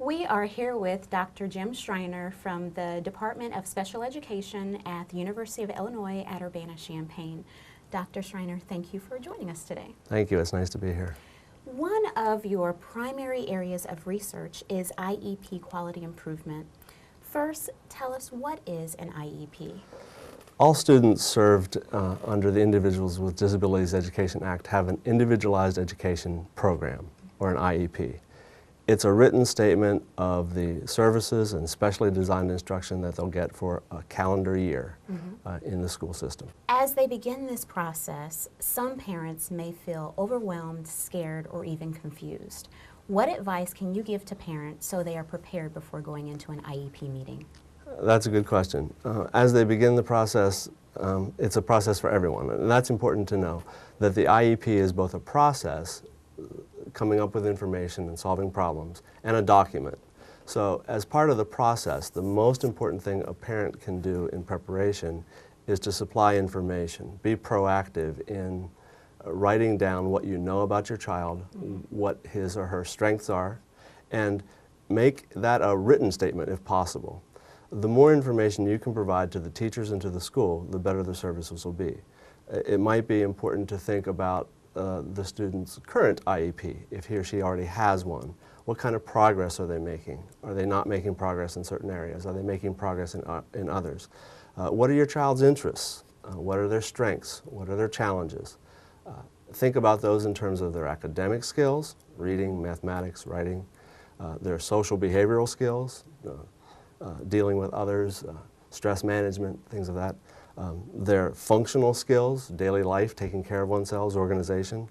We are here with Dr. Jim Schreiner from the Department of Special Education at the University of Illinois at Urbana-Champaign. Dr. Schreiner, thank you for joining us today. Thank you. It's nice to be here. One of your primary areas of research is IEP quality improvement. First, tell us, what is an IEP? All students served under the Individuals with Disabilities Education Act have an Individualized Education Program, or an IEP. It's a written statement of the services and specially designed instruction that they'll get for a calendar year in the school system. As they begin this process, some parents may feel overwhelmed, scared, or even confused. What advice can you give to parents so they are prepared before going into an IEP meeting? That's a good question. As they begin the process, it's a process for everyone, and that's important to know, that the IEP is both a process, coming up with information and solving problems, and a document. So as part of the process, the most important thing a parent can do in preparation is to supply information. Be proactive in writing down what you know about your child, what his or her strengths are, and make that a written statement if possible. The more information you can provide to the teachers and to the school, the better the services will be. It might be important to think about the student's current IEP, if he or she already has one. What kind of progress are they making? Are they not making progress in certain areas? Are they making progress in others? What are your child's interests? What are their strengths? What are their challenges? Think about those in terms of their academic skills, reading, mathematics, writing, their social behavioral skills, dealing with others, stress management, things of that. Their functional skills, daily life, taking care of oneself, organization,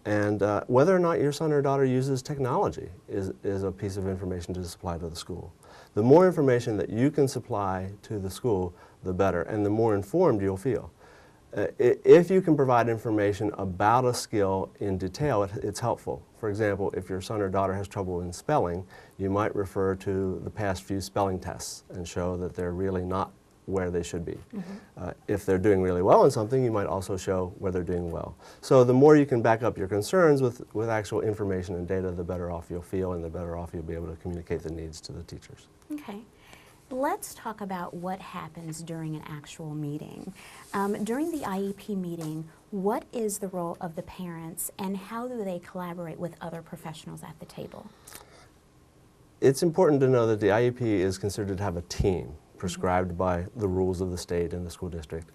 and whether or not your son or daughter uses technology is a piece of information to supply to the school. The more information that you can supply to the school, the better, and the more informed you'll feel. If you can provide information about a skill in detail, it's helpful. For example, if your son or daughter has trouble in spelling, you might refer to the past few spelling tests and show that they're really not where they should be. If they're doing really well in something, you might also show where they're doing well. So the more you can back up your concerns with actual information and data, the better off you'll feel, and the better off you'll be able to communicate the needs to the teachers. Okay. Let's talk about what happens during an actual meeting. During the IEP meeting, what is the role of the parents, and how do they collaborate with other professionals at the table? It's important to know that the IEP is considered to have a team prescribed by the rules of the state and the school district.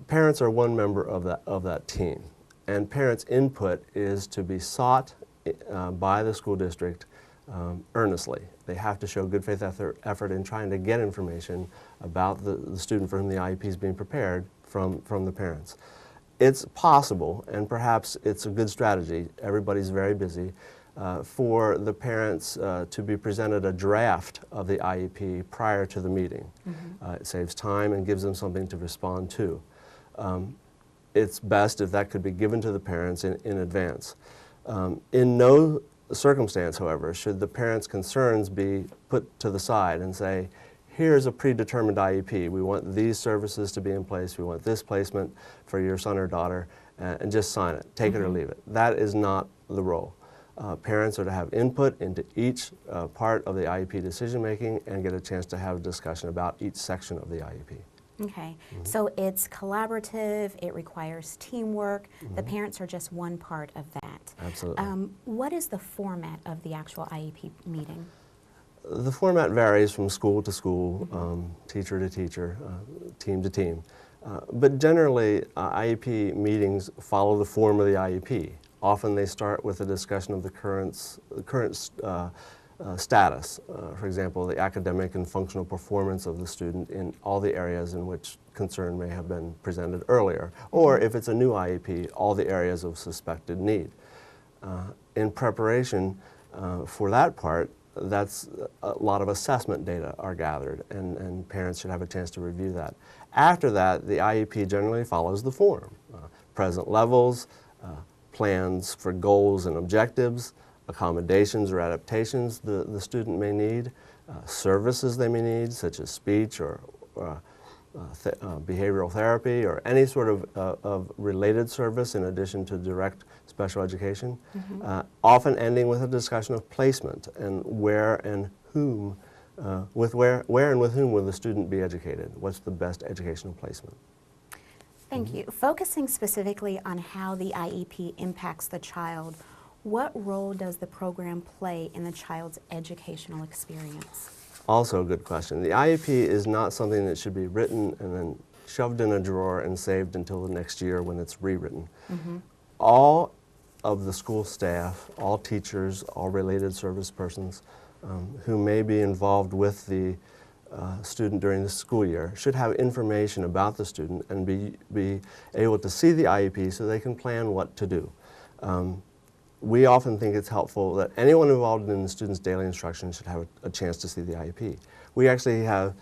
Parents are one member of that team, and parents' input is to be sought by the school district earnestly. They have to show good faith effort in trying to get information about the student for whom the IEP is being prepared from the parents. It's possible, and perhaps it's a good strategy, everybody's very busy, for the parents to be presented a draft of the IEP prior to the meeting. It saves time and gives them something to respond to. It's best if that could be given to the parents in advance. In no circumstance, however, should the parents' concerns be put to the side and say, here's a predetermined IEP. We want these services to be in place. We want this placement for your son or daughter, and just sign it. Take it or leave it. That is not the role. Parents are to have input into each part of the IEP decision-making and get a chance to have a discussion about each section of the IEP. Okay, so it's collaborative, it requires teamwork, the parents are just one part of that. Absolutely. What is the format of the actual IEP meeting? The format varies from school to school, teacher to teacher, team to team. But generally, IEP meetings follow the form of the IEP. Often they start with a discussion of the current status. For example, the academic and functional performance of the student in all the areas in which concern may have been presented earlier. Or if it's a new IEP, all the areas of suspected need. In preparation for that part, that's a lot of assessment data are gathered, and parents should have a chance to review that. After that, the IEP generally follows the form. Present levels, plans for goals and objectives, accommodations or adaptations the student may need, services they may need, such as speech or behavioral therapy or any sort of related service in addition to direct special education, often ending with a discussion of placement and where and whom, where and with whom will the student be educated? What's the best educational placement? Thank you. Focusing specifically on how the IEP impacts the child, what role does the program play in the child's educational experience? Also a good question. The IEP is not something that should be written and then shoved in a drawer and saved until the next year when it's rewritten. All of the school staff, all teachers, all related service persons who may be involved with the student during the school year should have information about the student and be able to see the IEP so they can plan what to do. We often think it's helpful that anyone involved in the student's daily instruction should have a chance to see the IEP. We actually have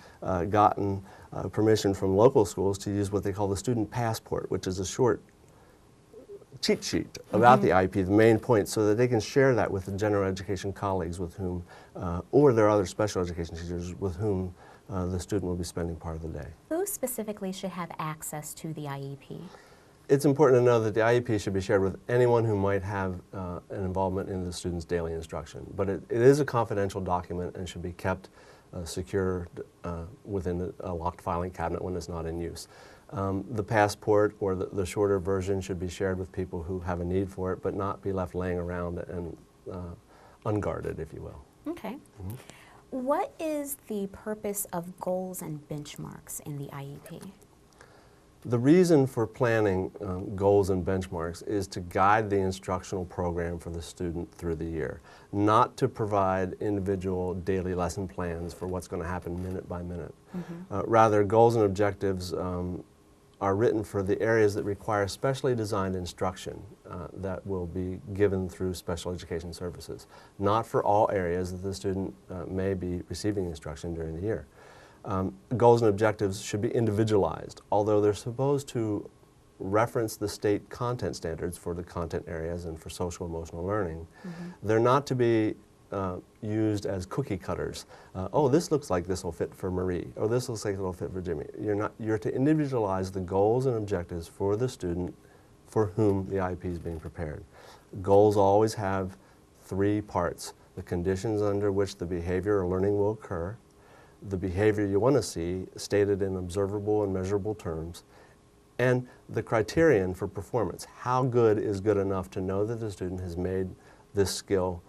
gotten permission from local schools to use what they call the student passport, which is a short cheat sheet about the IEP, the main points, so that they can share that with the general education colleagues with whom, or their other special education teachers with whom the student will be spending part of the day. Who specifically should have access to the IEP? It's important to know that the IEP should be shared with anyone who might have an involvement in the student's daily instruction. But it is a confidential document and should be kept secure within a locked filing cabinet when it's not in use. The passport or the shorter version should be shared with people who have a need for it, but not be left laying around and unguarded, if you will. Okay. What is the purpose of goals and benchmarks in the IEP? The reason for planning goals and benchmarks is to guide the instructional program for the student through the year, not to provide individual daily lesson plans for what's going to happen minute by minute. Rather, goals and objectives are written for the areas that require specially designed instruction that will be given through special education services, not for all areas that the student may be receiving instruction during the year. Goals and objectives should be individualized, although they're supposed to reference the state content standards for the content areas and for social emotional learning. They're not to be used as cookie cutters. Oh, this looks like this will fit for Marie, or this looks like it will fit for Jimmy. You're to individualize the goals and objectives for the student for whom the IEP is being prepared. Goals always have three parts: the conditions under which the behavior or learning will occur, the behavior you want to see stated in observable and measurable terms, and the criterion for performance. How good is good enough to know that the student has made this skill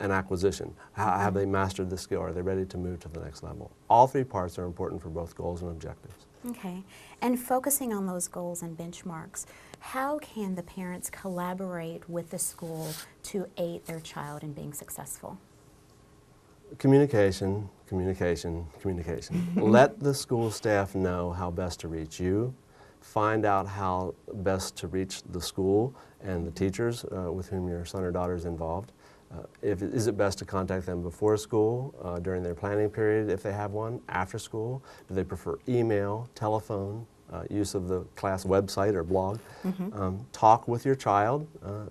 an acquisition? How have they mastered the skill? Are they ready to move to the next level? All three parts are important for both goals and objectives. Okay. And focusing on those goals and benchmarks, how can the parents collaborate with the school to aid their child in being successful? Communication, communication, communication. Let the school staff know how best to reach you. Find out how best to reach the school and the teachers with whom your son or daughter is involved. Is it best to contact them before school, during their planning period if they have one, after school? Do they prefer email, telephone, use of the class website or blog? Talk with your child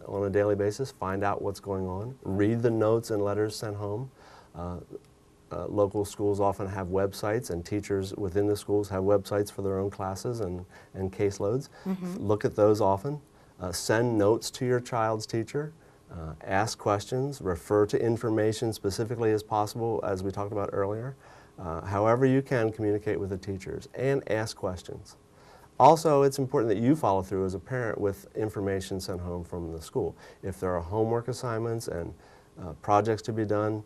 on a daily basis. Find out what's going on. Read the notes and letters sent home. Local schools often have websites, and teachers within the schools have websites for their own classes and caseloads. Look at those often. Send notes to your child's teacher. Ask questions. Refer to information specifically as possible, as we talked about earlier. However you can, communicate with the teachers and ask questions. Also, it's important that you follow through as a parent with information sent home from the school. If there are homework assignments and projects to be done,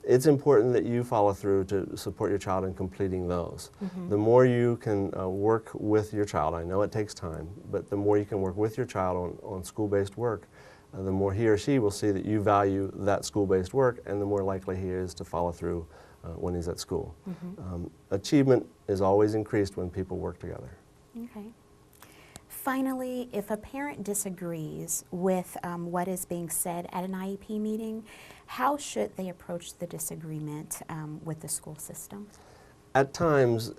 it's important that you follow through to support your child in completing those. The more you can work with your child, I know it takes time, but the more you can work with your child on school-based work, the more he or she will see that you value that school-based work, and the more likely he is to follow through when he's at school. Achievement is always increased when people work together. Okay. Finally, if a parent disagrees with what is being said at an IEP meeting, how should they approach the disagreement with the school system? At times,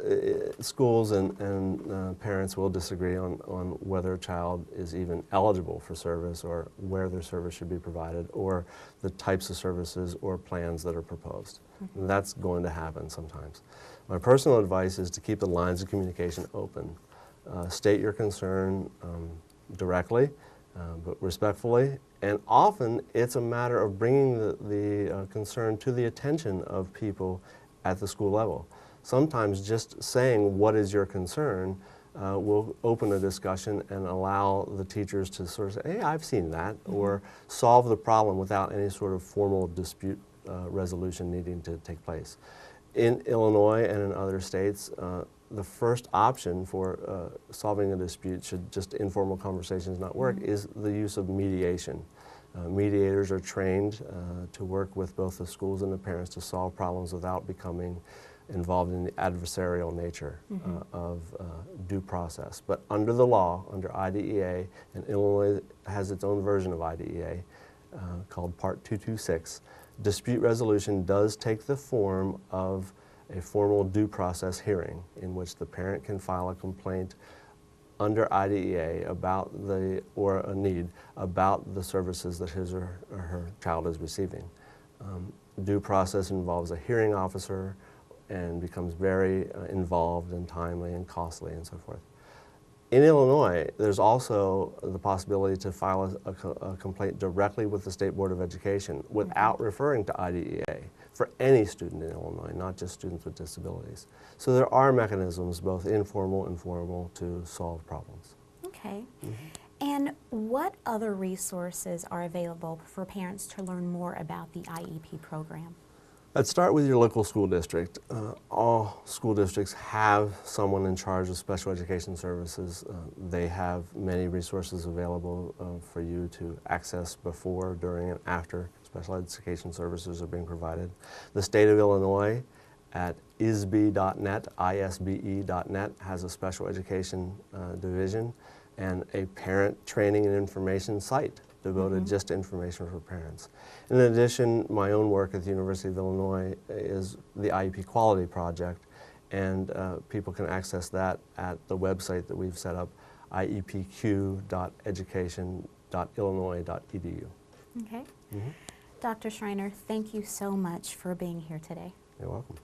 schools and parents will disagree on whether a child is even eligible for service or where their service should be provided or the types of services or plans that are proposed. And that's going to happen sometimes. My personal advice is to keep the lines of communication open. State your concern directly, but respectfully, and often it's a matter of bringing the concern to the attention of people at the school level. Sometimes just saying what is your concern will open a discussion and allow the teachers to sort of say, hey, I've seen that, or solve the problem without any sort of formal dispute resolution needing to take place. In Illinois and in other states, the first option for solving a dispute, should just informal conversations not work, is the use of mediation. Mediators are trained to work with both the schools and the parents to solve problems without becoming involved in the adversarial nature of due process. But under the law, under IDEA, and Illinois has its own version of IDEA called Part 226, dispute resolution does take the form of a formal due process hearing in which the parent can file a complaint under IDEA about or a need about the services that his or her child is receiving. Due process involves a hearing officer and becomes very involved and timely and costly and so forth. In Illinois, there's also the possibility to file a complaint directly with the State Board of Education without referring to IDEA for any student in Illinois, not just students with disabilities. So there are mechanisms, both informal and formal, to solve problems. Okay. And what other resources are available for parents to learn more about the IEP program? Let's start with your local school district. All school districts have someone in charge of special education services. They have many resources available for you to access before, during, and after special education services are being provided. The state of Illinois at isbe.net, isbe.net, has a special education division and a parent training and information site devoted just to information for parents. In addition, my own work at the University of Illinois is the IEP Quality Project, and people can access that at the website that we've set up, iepq.education.illinois.edu. Okay. Dr. Schreiner, thank you so much for being here today. You're welcome.